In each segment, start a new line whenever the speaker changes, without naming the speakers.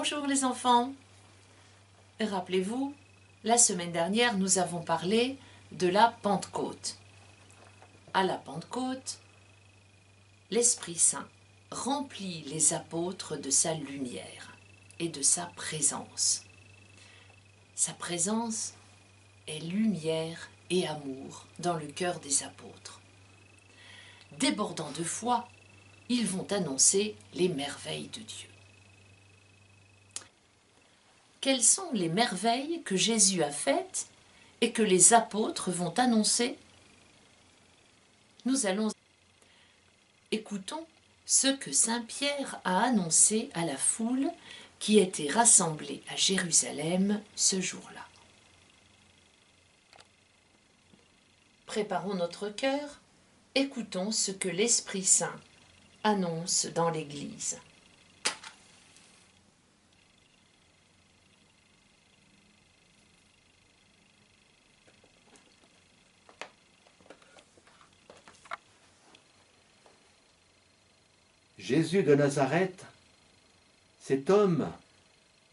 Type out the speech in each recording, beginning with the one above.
Bonjour les enfants. Rappelez-vous, la semaine dernière, nous avons parlé de la Pentecôte. À la Pentecôte, l'Esprit Saint remplit les apôtres de sa lumière et de sa présence. Sa présence est lumière et amour dans le cœur des apôtres. Débordant de foi, ils vont annoncer les merveilles de Dieu. Quelles sont les merveilles que Jésus a faites et que les apôtres vont annoncer? Nous allons écoutons ce que Saint Pierre a annoncé à la foule qui était rassemblée à Jérusalem ce jour-là. Préparons notre cœur, écoutons ce que l'Esprit Saint annonce dans l'Église.
Jésus de Nazareth, cet homme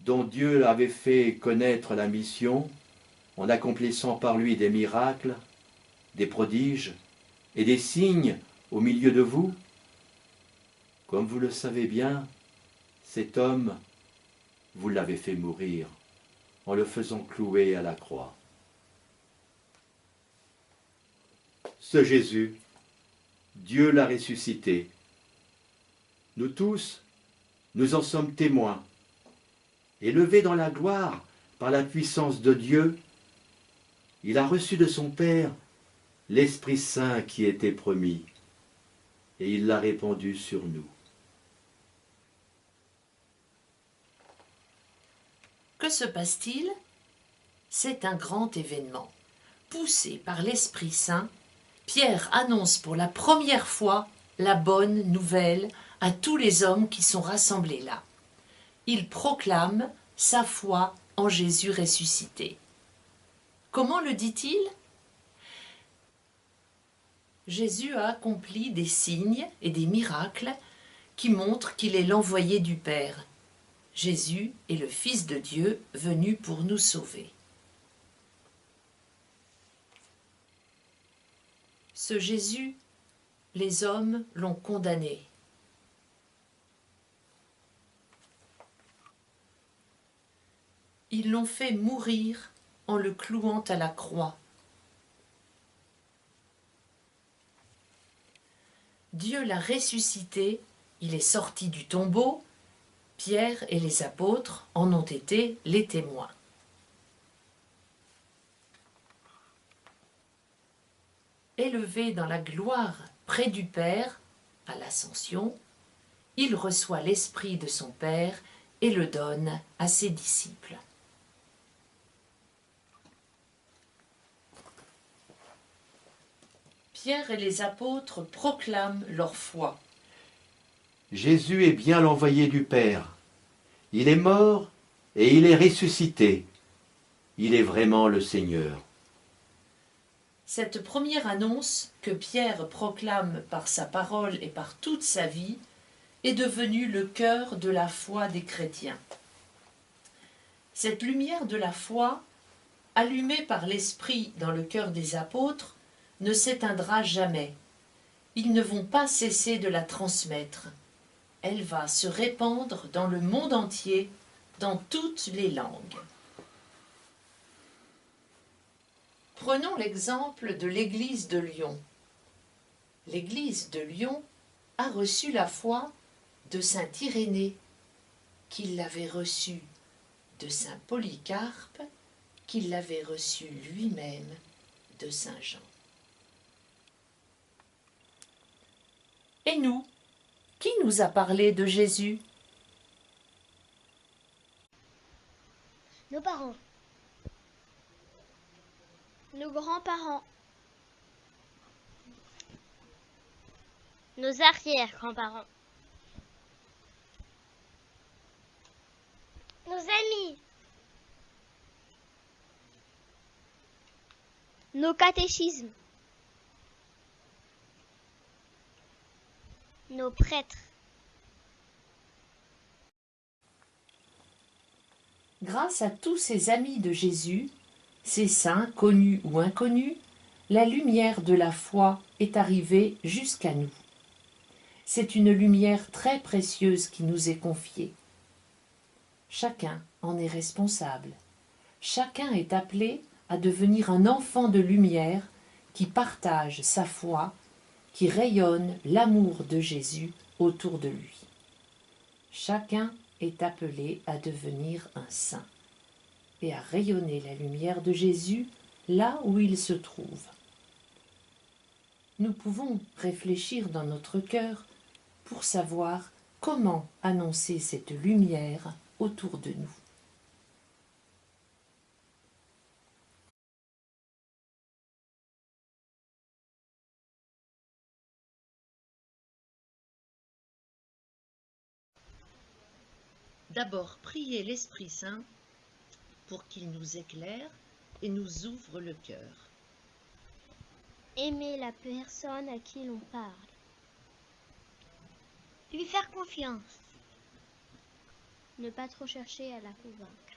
dont Dieu avait fait connaître la mission en accomplissant par lui des miracles, des prodiges et des signes au milieu de vous, comme vous le savez bien, cet homme, vous l'avez fait mourir en le faisant clouer à la croix. Ce Jésus, Dieu l'a ressuscité. Nous tous, nous en sommes témoins. Élevé dans la gloire par la puissance de Dieu, il a reçu de son Père l'Esprit Saint qui était promis, et il l'a répandu sur nous.
Que se passe-t-il? C'est un grand événement. Poussé par l'Esprit Saint, Pierre annonce pour la première fois la bonne nouvelle à tous les hommes qui sont rassemblés là. Il proclame sa foi en Jésus ressuscité. Comment le dit-il? Jésus a accompli des signes et des miracles qui montrent qu'il est l'envoyé du Père. Jésus est le Fils de Dieu venu pour nous sauver. Ce Jésus, les hommes l'ont condamné. Ils l'ont fait mourir en le clouant à la croix. Dieu l'a ressuscité, il est sorti du tombeau, Pierre et les apôtres en ont été les témoins. Élevé dans la gloire près du Père, à l'Ascension, il reçoit l'Esprit de son Père et le donne à ses disciples. Pierre et les apôtres proclament leur foi.
Jésus est bien l'envoyé du Père. Il est mort et il est ressuscité. Il est vraiment le Seigneur.
Cette première annonce que Pierre proclame par sa parole et par toute sa vie est devenue le cœur de la foi des chrétiens. Cette lumière de la foi, allumée par l'Esprit dans le cœur des apôtres, ne s'éteindra jamais. Ils ne vont pas cesser de la transmettre. Elle va se répandre dans le monde entier, dans toutes les langues. Prenons l'exemple de l'Église de Lyon. L'Église de Lyon a reçu la foi de saint Irénée, qui l'avait reçue de saint Polycarpe, qui l'avait reçue lui-même de saint Jean. Et nous, qui nous a parlé de Jésus?
Nos parents. Nos grands-parents. Nos arrière-grands-parents. Nos amis. Nos catéchismes. Nos prêtres.
Grâce à tous ces amis de Jésus, ces saints connus ou inconnus, la lumière de la foi est arrivée jusqu'à nous. C'est une lumière très précieuse qui nous est confiée. Chacun en est responsable. Chacun est appelé à devenir un enfant de lumière qui partage sa foi, qui rayonne l'amour de Jésus autour de lui. Chacun est appelé à devenir un saint et à rayonner la lumière de Jésus là où il se trouve. Nous pouvons réfléchir dans notre cœur pour savoir comment annoncer cette lumière autour de nous. D'abord, priez l'Esprit Saint pour qu'il nous éclaire et nous ouvre le cœur.
Aimer la personne à qui l'on parle. Lui faire confiance. Ne pas trop chercher à la convaincre.